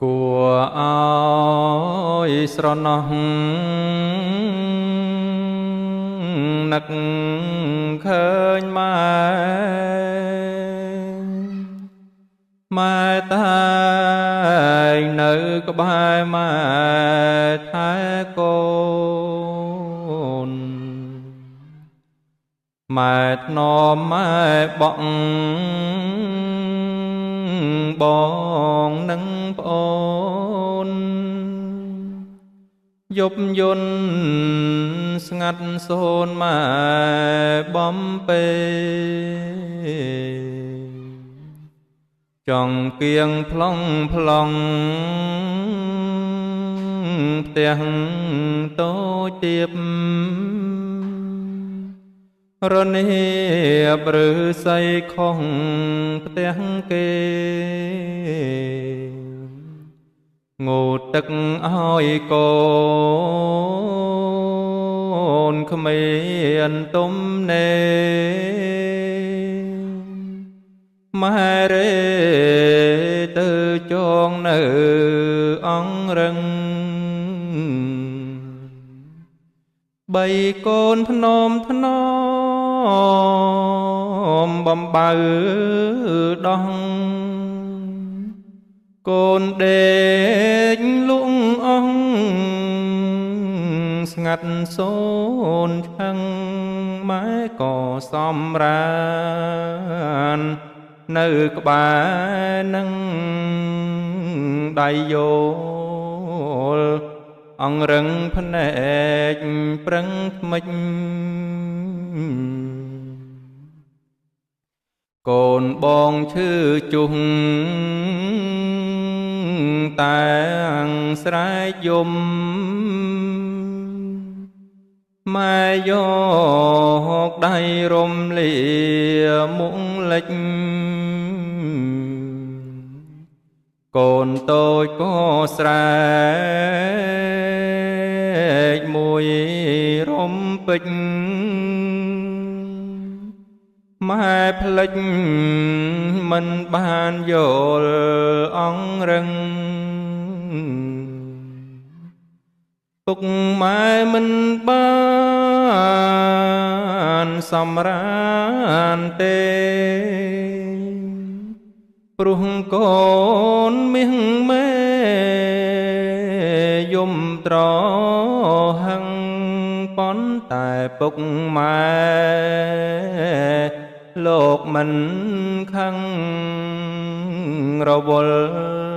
គួរឲ្យស្រណោះនឹកឃើញម៉ែតែងនៅក្បែរម៉ែថែកូនម៉ែធ្នមម៉ែបក់បងនិងប្អូនយប់យន់ស្ងាត់សូនម៉ែបំពេចង់គៀងប្លង់ផ្ទះតូចទៀបរនាបឬស័យខុសផ្ទះគេងូតទឹកឲ្យកូនគ្មានទំនេរម៉ែរេទៅចងនៅអង្រឹងបីកូនធ្នមបំបើដោះកូនដេកលក់អស់ស្ងាត់សូនឆឹងម៉ែក៏សំរាននៅក្បែរនឹងដៃយោលអង្រឹងភ្នែកប្រឹងថ្មិចកូនបងឈឺជុះតែងស្រែកយំម៉ែយកដៃរំលាមុខលិចកូនតូចក៏ស្រែកមួយរំពេចម៉ែផ្លិចមិនបានយល់អង្រឹងពុកម៉ែមិនបានសម្រានទេព្រោះកូនមាសមេយំត្រហឹងប៉ុន្តែពុកម៉ែលោកមិនខឹងរវល់